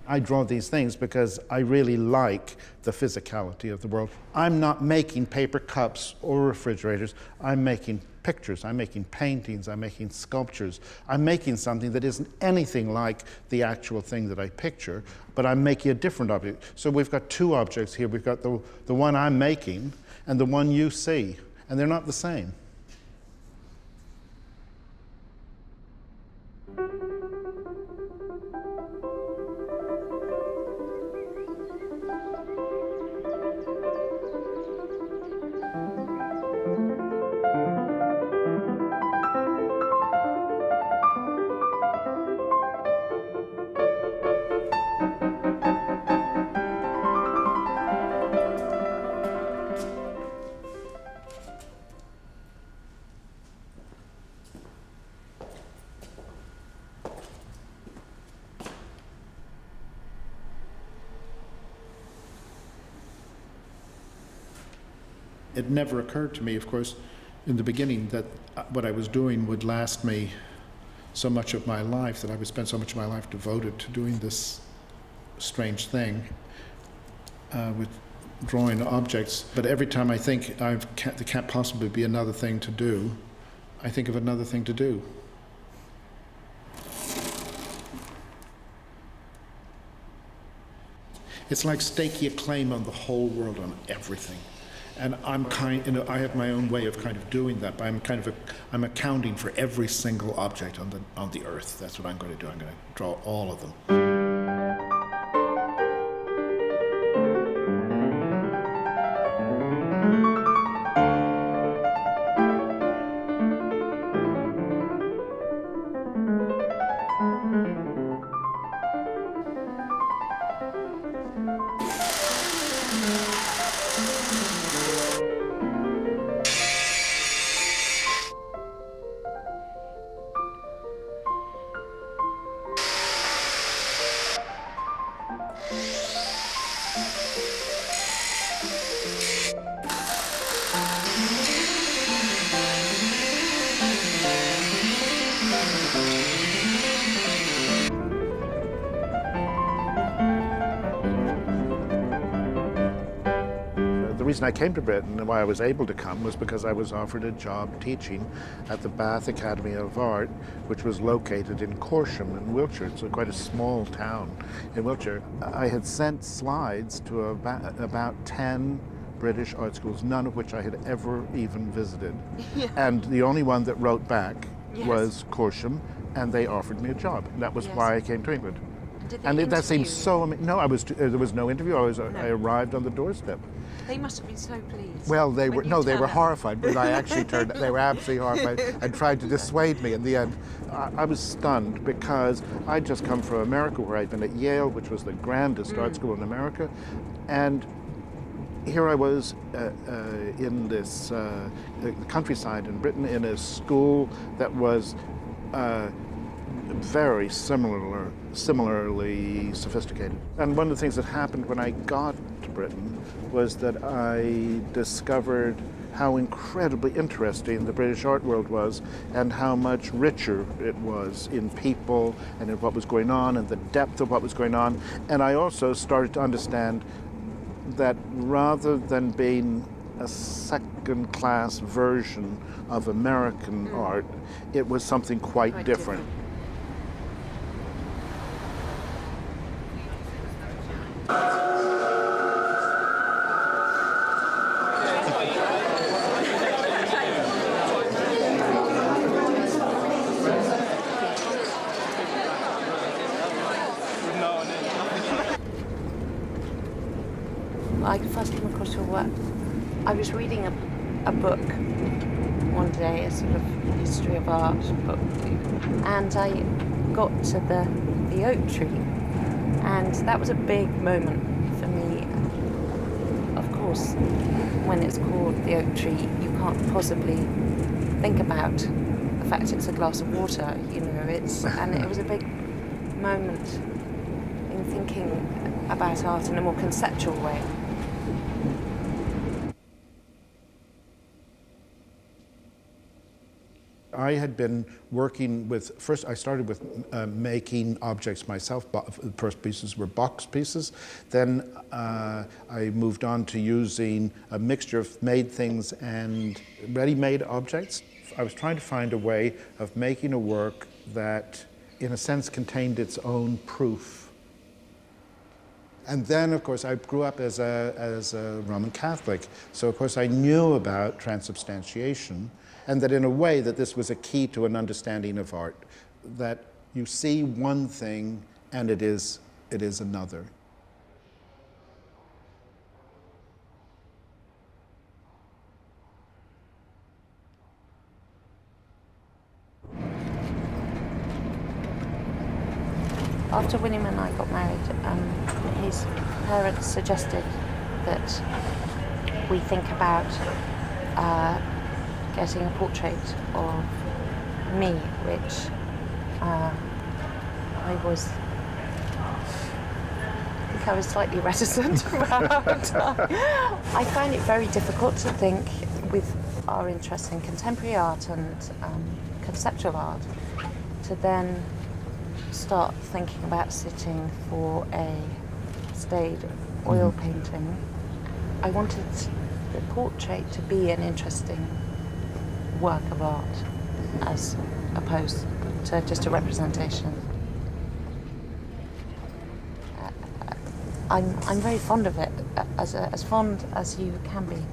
I draw these things because I really like the physicality of the world. I'm not making paper cups or refrigerators. I'm making pictures, I'm making paintings, I'm making sculptures. I'm making something that isn't anything like the actual thing that I picture, but I'm making a different object. So we've got two objects here. We've got the one I'm making and the one you see, and they're not the same. It never occurred to me, of course, in the beginning that what I was doing would last me so much of my life, that I would spend so much of my life devoted to doing this strange thing with drawing objects. But every time I think there can't possibly be another thing to do, I think of another thing to do. It's like staking a claim on the whole world, on everything. And I have my own way of kind of doing that, but I'm accounting for every single object on the earth. That's what I'm going to do. I'm going to draw all of them. The reason I came to Britain and why I was able to come was because I was offered a job teaching at the Bath Academy of Art, which was located in Corsham in Wiltshire. It's quite a small town in Wiltshire. I had sent slides to about 10 British art schools, none of which I had ever even visited. Yeah. And the only one that wrote back was Corsham, and they offered me a job. And that was why I came to England. And that seemed so amazing. No, there was no interview. I arrived on the doorstep. They must have been so pleased. Well, they were horrified, but I actually they were absolutely horrified and tried to dissuade me. In the end, I was stunned because I'd just come from America, where I'd been at Yale, which was the grandest art school in America, and here I was in this countryside in Britain, in a school that was very similarly sophisticated. And one of the things that happened when I got to Britain was that I discovered how incredibly interesting the British art world was, and how much richer it was in people and in what was going on and the depth of what was going on. And I also started to understand that rather than being a second-class version of American art, it was something quite different. I first came across your work. I was reading a book one day, a sort of history of art book, and I got to the oak tree, and that was a big moment for me. Of course, when it's called the oak tree, you can't possibly think about the fact it's a glass of water, you know, and it was a big moment in thinking about art in a more conceptual way. I had been working with, first I started with making objects myself. The first pieces were box pieces. Then I moved on to using a mixture of made things and ready-made objects. I was trying to find a way of making a work that, in a sense, contained its own proof. And then, of course, I grew up as a Roman Catholic, so of course I knew about transubstantiation, and that in a way that this was a key to an understanding of art, that you see one thing and it is another. After William and I got married, his parents suggested that we think about getting a portrait of me, which I think I was slightly reticent about. I find it very difficult to think, with our interest in contemporary art and conceptual art, to then start thinking about sitting for a staid oil painting. I wanted the portrait to be an interesting work of art as opposed to just a representation. I'm very fond of it, as fond as you can be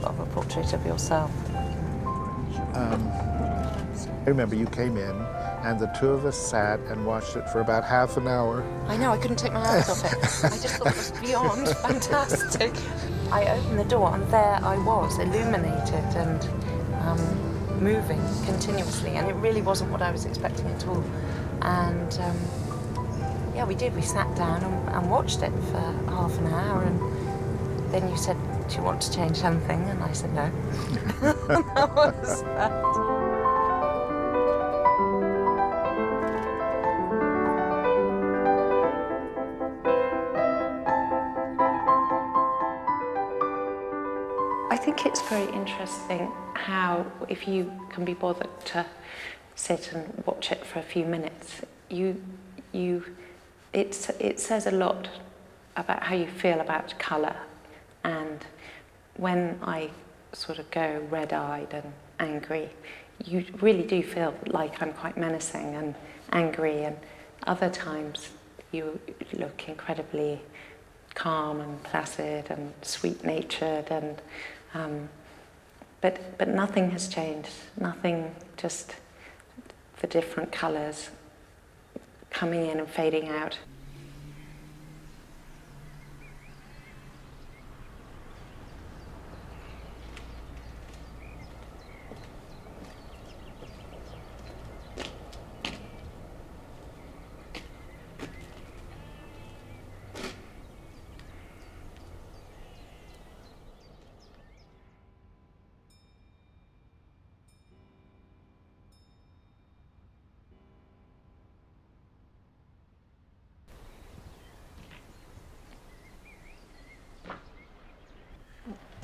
of a portrait of yourself. I remember you came in and the two of us sat and watched it for about half an hour. I know, I couldn't take my eyes off it. I just thought it was beyond fantastic. I opened the door and there I was, illuminated and moving continuously, and it really wasn't what I was expecting at all. And yeah, we did. We sat down and watched it for half an hour, and then you said, "Do you want to change something?" And I said no. That was that. I think it's very interesting how, if you can be bothered to sit and watch it for a few minutes, it says a lot about how you feel about colour. And when I sort of go red-eyed and angry, you really do feel like I'm quite menacing and angry, and other times you look incredibly calm and placid and sweet-natured, and but nothing has changed. Nothing, just the different colours coming in and fading out.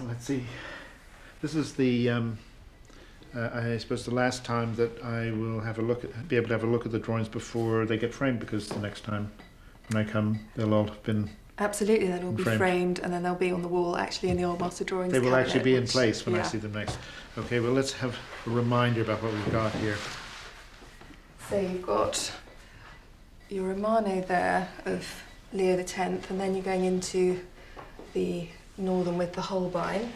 Let's see. This is the, I suppose, the last time that I will be able to have a look at the drawings before they get framed, because the next time when I come, they'll all have been absolutely, they'll all be framed, and then they'll be on the wall, actually, in the Old Master Drawings cabinet. They will actually be in place when I see them next. Okay, well, let's have a reminder about what we've got here. So you've got your Romano there of Leo X, and then you're going into the Northern with the Holbein.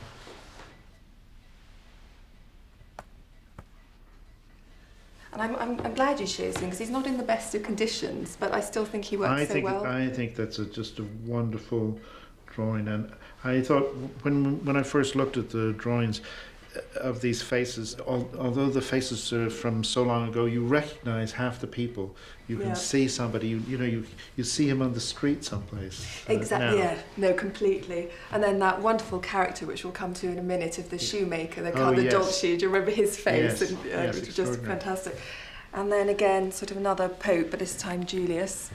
And I'm glad you chose him, because he's not in the best of conditions, but I still think he works so well. I think that's just a wonderful drawing, and I thought when I first looked at the drawings of these faces, although the faces are from so long ago, you recognise half the people. You can see somebody, you see him on the street someplace. Exactly, yeah, no, completely. And then that wonderful character, which we'll come to in a minute, of the shoemaker, the dog shoe. Do you remember his face? Yes, and, which was just fantastic. And then again, sort of another pope, but this time Julius.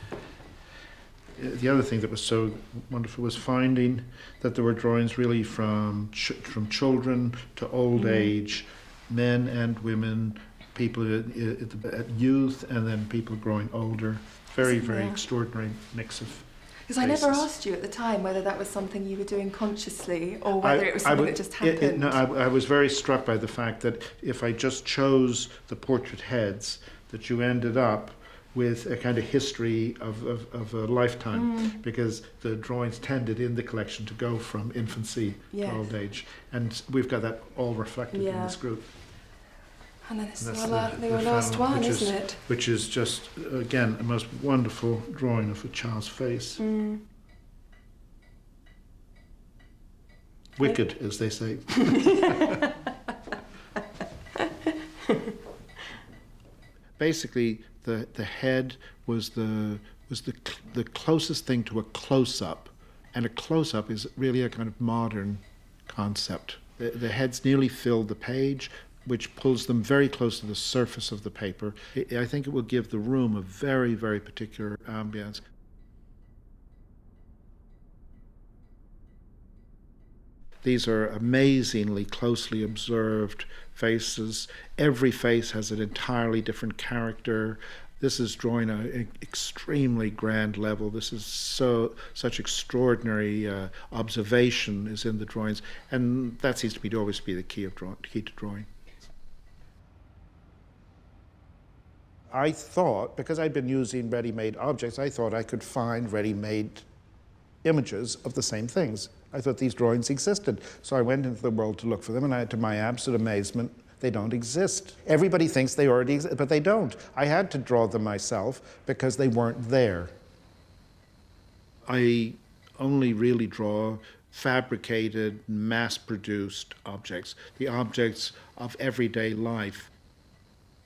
The other thing that was so wonderful was finding that there were drawings really from children to old age, men and women, people at youth, and then people growing older. Very, very extraordinary mix of Because I never asked you at the time whether that was something you were doing consciously or whether it was something that just happened. No, I was very struck by the fact that if I just chose the portrait heads, that you ended up with a kind of history of a lifetime, because the drawings tended in the collection to go from infancy to old age. And we've got that all reflected in this group. And then it's the last one, isn't it? Which is just, again, a most wonderful drawing of a child's face. Wicked, as they say. Basically, the head was the closest thing to a close-up, and a close-up is really a kind of modern concept. The heads nearly fill the page, which pulls them very close to the surface of the paper. I think it will give the room a very, very particular ambience. These are amazingly closely observed faces. Every face has an entirely different character. This is drawing an extremely grand level. This is such extraordinary observation is in the drawings, and that seems to me to always be the key to drawing. I thought, because I'd been using ready-made objects, I thought I could find ready-made images of the same things. I thought these drawings existed. So I went into the world to look for them, and to my absolute amazement, they don't exist. Everybody thinks they already exist, but they don't. I had to draw them myself because they weren't there. I only really draw fabricated, mass-produced objects, the objects of everyday life.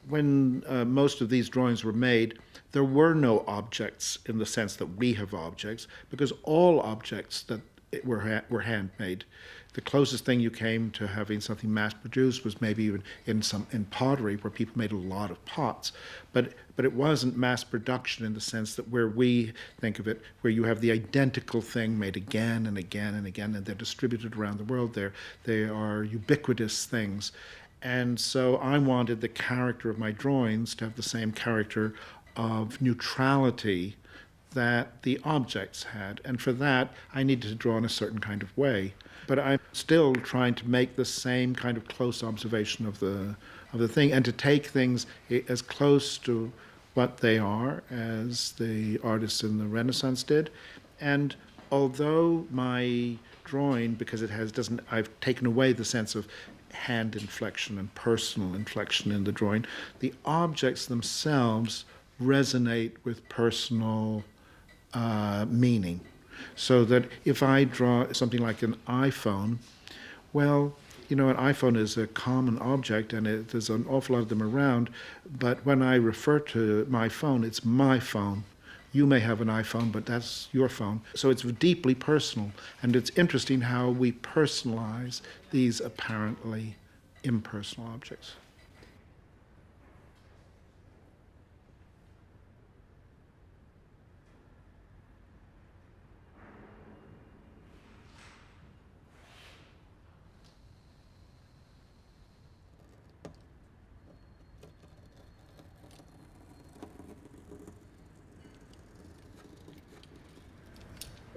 When most of these drawings were made, there were no objects in the sense that we have objects, because all objects that were handmade. The closest thing you came to having something mass-produced was maybe even in pottery, where people made a lot of pots. But it wasn't mass production in the sense that where we think of it, where you have the identical thing made again and again and again, and they're distributed around the world. They are ubiquitous things. And so I wanted the character of my drawings to have the same character of neutrality that the objects had. And for that, I needed to draw in a certain kind of way. But I'm still trying to make the same kind of close observation of the thing, and to take things as close to what they are as the artists in the Renaissance did. And although my drawing, because I've taken away the sense of hand inflection and personal inflection in the drawing, the objects themselves resonate with personal meaning. So that if I draw something like an iPhone, well, an iPhone is a common object, and there's an awful lot of them around, but when I refer to my phone, it's my phone. You may have an iPhone, but that's your phone. So it's deeply personal, and it's interesting how we personalize these apparently impersonal objects.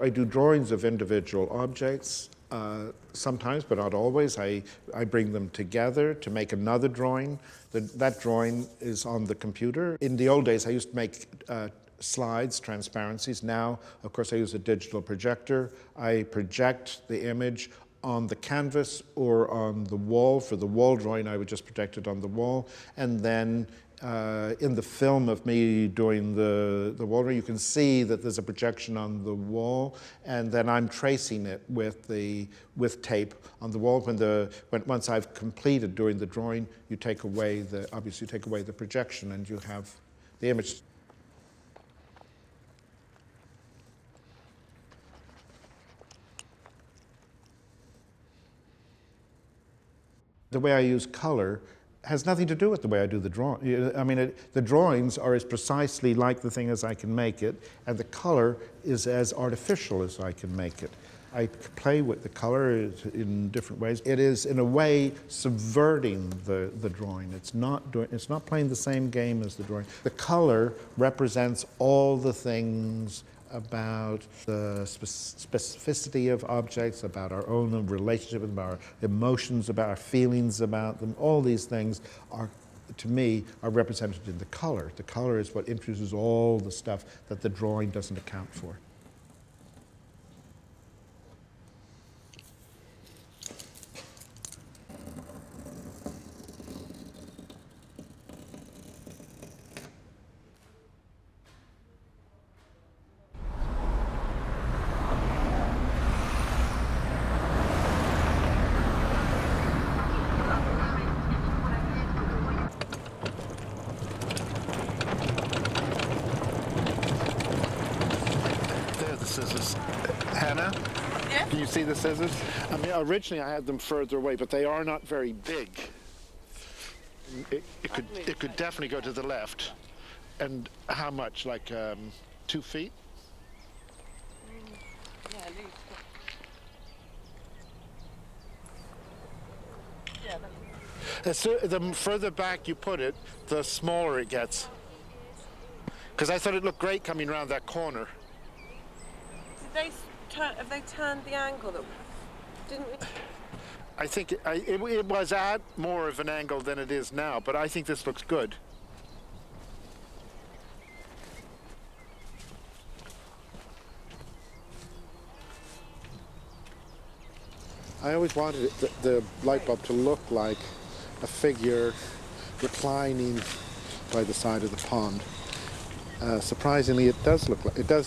I do drawings of individual objects, sometimes, but not always. I bring them together to make another drawing. That drawing is on the computer. In the old days, I used to make slides, transparencies. Now, of course, I use a digital projector. I project the image on the canvas or on the wall. For the wall drawing, I would just project it on the wall. And then in the film of me doing the wall drawing, you can see that there's a projection on the wall, and then I'm tracing it with tape on the wall. Once I've completed doing the drawing, you take away the projection, and you have the image. The way I use color has nothing to do with the way I do the drawing. I mean, the drawings are as precisely like the thing as I can make it, and the color is as artificial as I can make it. I play with the color in different ways. It is, in a way, subverting the drawing. It's not playing the same game as the drawing. The color represents all the things about the specificity of objects, about our own relationship with them, our emotions, about our feelings about them. All these things are, to me, are represented in the color. The color is what introduces all the stuff that the drawing doesn't account for. Scissors. Hannah? Yeah? Can you see the scissors? I mean, originally I had them further away, but they are not very big. It could definitely go to the left. And how much? Like 2 feet? Yeah, at least. Yeah, that's... The further back you put it, the smaller it gets. Because I thought it looked great coming around that corner. Have they turned the angle that didn't we? I think it was at more of an angle than it is now, but I think this looks good. I always wanted the light bulb to look like a figure reclining by the side of the pond. Surprisingly, it does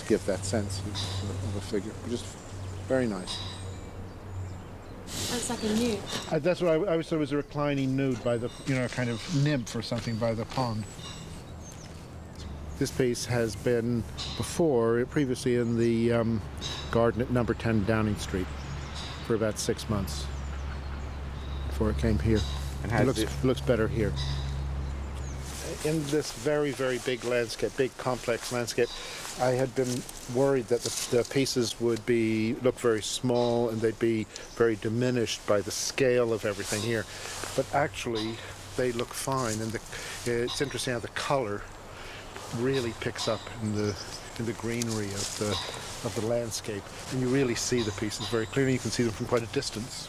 give that sense of a figure, which is very nice. That's like a nude. That's what I always thought was a reclining nude by the, kind of nymph or something by the pond. This piece has been previously in the garden at number 10 Downing Street for about 6 months before it came here. And it looks better here. In this very, very big landscape, big complex landscape, I had been worried that the pieces would look very small and they'd be very diminished by the scale of everything here. But actually, they look fine, and it's interesting how the color really picks up in the greenery of the landscape, and you really see the pieces very clearly. You can see them from quite a distance.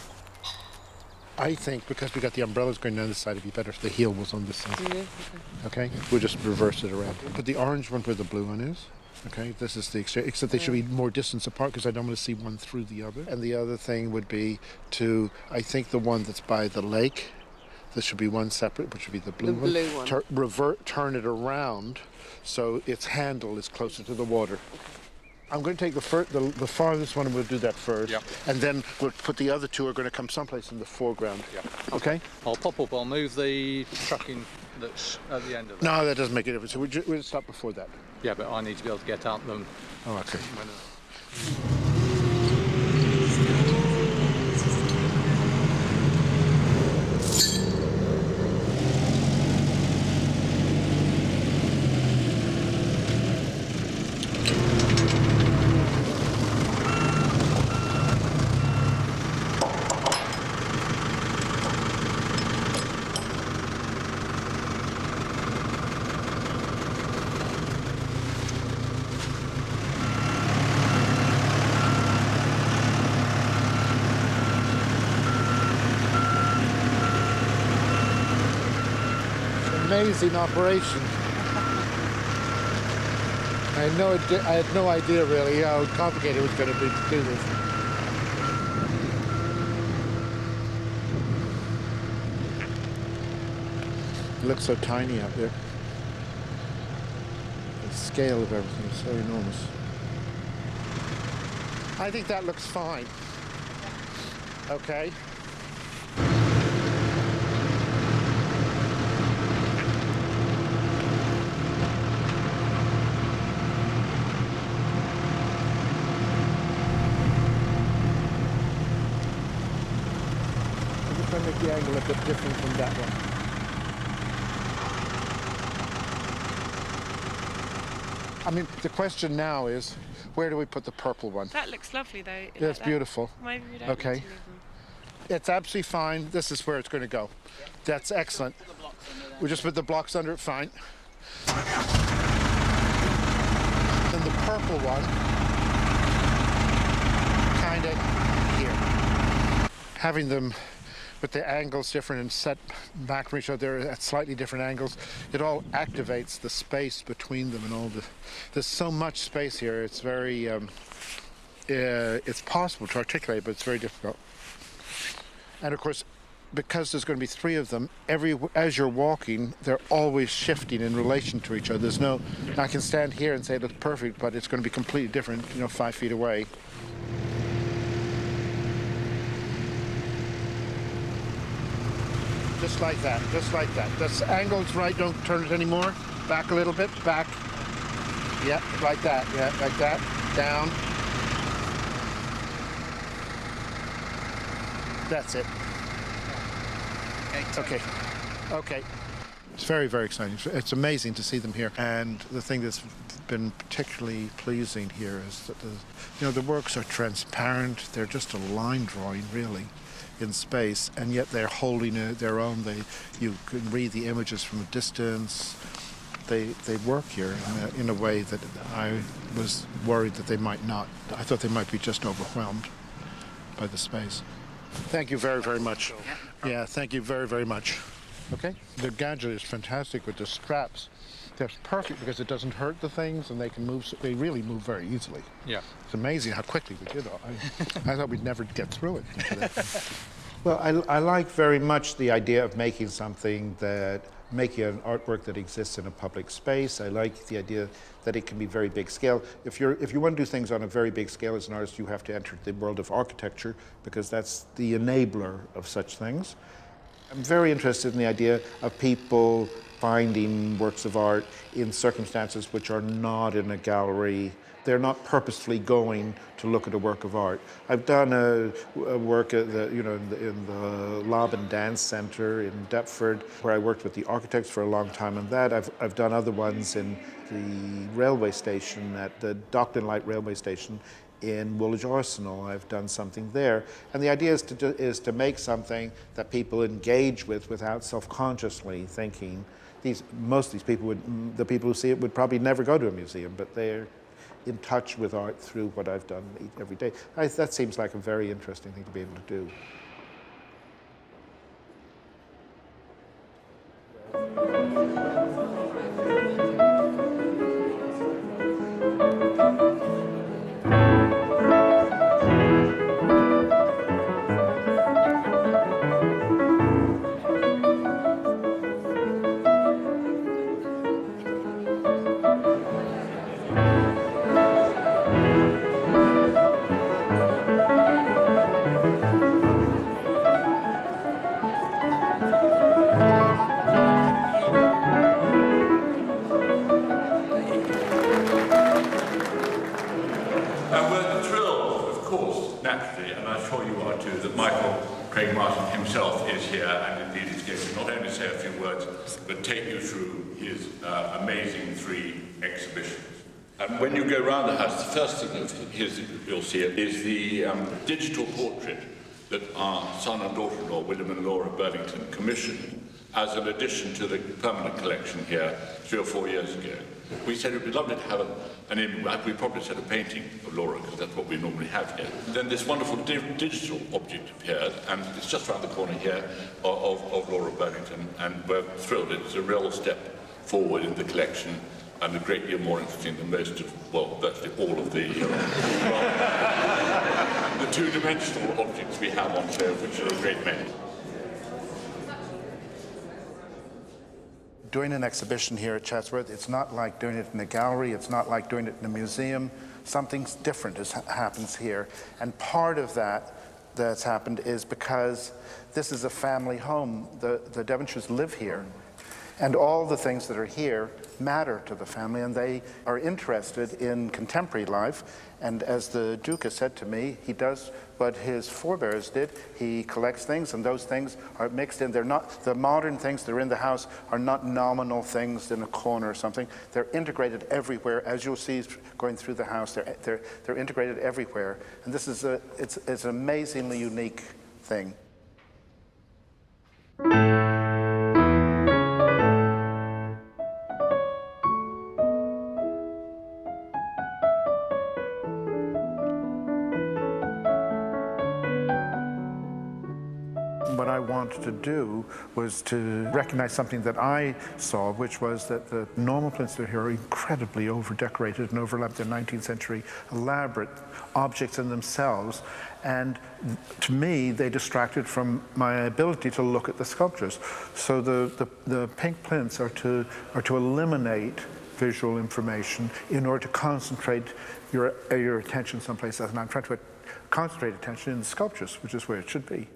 I think because we got the umbrellas going down this side, it'd be better if the heel was on this side. Yeah, Okay? We'll just reverse it around. Put the orange one where the blue one is. Okay? This is the exchange. Except they should be more distance apart because I don't want to see one through the other. And the other thing would be I think the one that's by the lake, this should be one separate, which would be the blue one. The blue one. Turn it around so its handle is closer to the water. I'm going to take the farthest one, and we'll do that first. Yep. And then we'll put the other two are going to come someplace in the foreground. Yep. Okay? I'll move the trucking that's at the end of it. No, that doesn't make a difference. So we'll stop before that. Yeah, but I need to be able to get out them. Oh, okay. Amazing operation. I had no idea really how complicated it was going to be to do this. It looks so tiny out there. The scale of everything is so enormous. I think that looks fine. Okay. Make the angle a bit different from that one. I mean, the question now is, where do we put the purple one? That looks lovely, though. That's beautiful. Maybe we don't Okay. need to leave them. It's absolutely fine. This is where it's going to go. That's excellent. We just put the blocks under it, fine. Then the purple one, kind of here. Having them with the angles different and set back from each other at slightly different angles, it all activates the space between them and all the. There's so much space here. It's very. It's possible to articulate, but it's very difficult. And of course, because there's going to be 3 of them, as you're walking, they're always shifting in relation to each other. There's no. I can stand here and say it looks perfect, but it's going to be completely different. 5 feet away. Just like that, just like that. That's angles right, don't turn it anymore. Back a little bit, back. Yeah, like that, like that. Down. That's it. Okay. It's very, very exciting. It's amazing to see them here. And the thing that's been particularly pleasing here is that the works are transparent. They're just a line drawing, really, in space, and yet they're holding their own. You can read the images from a distance. They work here in a way that I was worried that they might not. I thought they might be just overwhelmed by the space. Thank you very, very much. Yeah, thank you very, very much. Okay. The gadget is fantastic with the straps. They're perfect because it doesn't hurt the things, and they can move. They really move very easily. Yeah. It's amazing how quickly we did it. I thought we'd never get through it. Well, I like very much the idea of making something making an artwork that exists in a public space. I like the idea that it can be very big scale. If you want to do things on a very big scale as an artist, you have to enter the world of architecture because that's the enabler of such things. I'm very interested in the idea of people finding works of art in circumstances which are not in a gallery. They're not purposefully going to look at a work of art. I've done a work at in the Lob and Dance Centre in Deptford, where I worked with the architects for a long time on that. I've done other ones in the railway station, at the Dockland Light railway station in Woolwich Arsenal. I've done something there. And the idea is to make something that people engage with without self-consciously thinking. Most of these people the people who see it would probably never go to a museum, but they're in touch with art through what I've done every day. That seems like a very interesting thing to be able to do. When you go around the house, the first thing you'll see is the digital portrait that our son and daughter-in-law, William and Laura Burlington, commissioned as an addition to the permanent collection here 3 or 4 years ago. We said it would be lovely to have we probably said a painting of Laura, because that's what we normally have here. Then this wonderful digital object appeared, and it's just around the corner here of Laura Burlington, and we're thrilled. It's a real step forward in the collection, and a great deal more interesting than most of, well, virtually all of the two-dimensional objects we have on show, which are a great many. Doing an exhibition here at Chatsworth, it's not like doing it in a gallery, it's not like doing it in a museum. Something different happens here. And part of that's happened is because this is a family home. The Devonshires live here. And all the things that are here matter to the family, and they are interested in contemporary life. And as the Duke has said to me, he does what his forebears did. He collects things, and those things are mixed in. They're not, the modern things that are in the house are not nominal things in a corner or something. They're integrated everywhere, as you'll see going through the house. They're integrated everywhere. And this is it's an amazingly unique thing. What I wanted to do was to recognize something that I saw, which was that the normal plinths here are incredibly over-decorated and overlapped their 19th century elaborate objects in themselves. And to me, they distracted from my ability to look at the sculptures. So the pink plinths are to eliminate visual information in order to concentrate your attention someplace else. And I'm trying to concentrate attention in the sculptures, which is where it should be.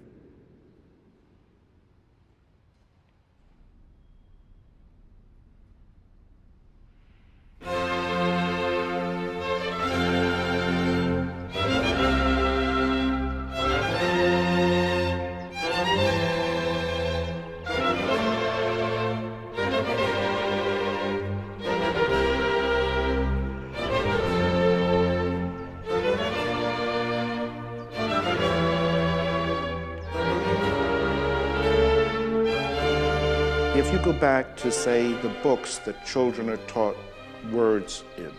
If you go back to, say, the books that children are taught words in,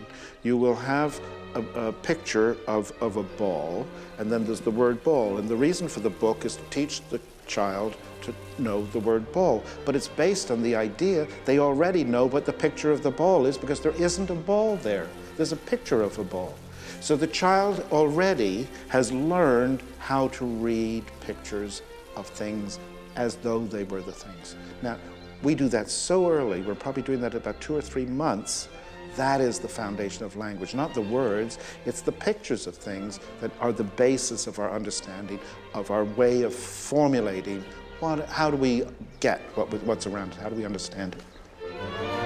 you will have a picture of a ball, and then there's the word ball. And the reason for the book is to teach the child to know the word ball. But it's based on the idea they already know what the picture of the ball is, because there isn't a ball there. There's a picture of a ball. So the child already has learned how to read pictures of things as though they were the things. Now, we do that so early, we're probably doing that about 2 or 3 months. That is the foundation of language, not the words. It's the pictures of things that are the basis of our understanding, of our way of formulating how do we get what's around us, how do we understand it.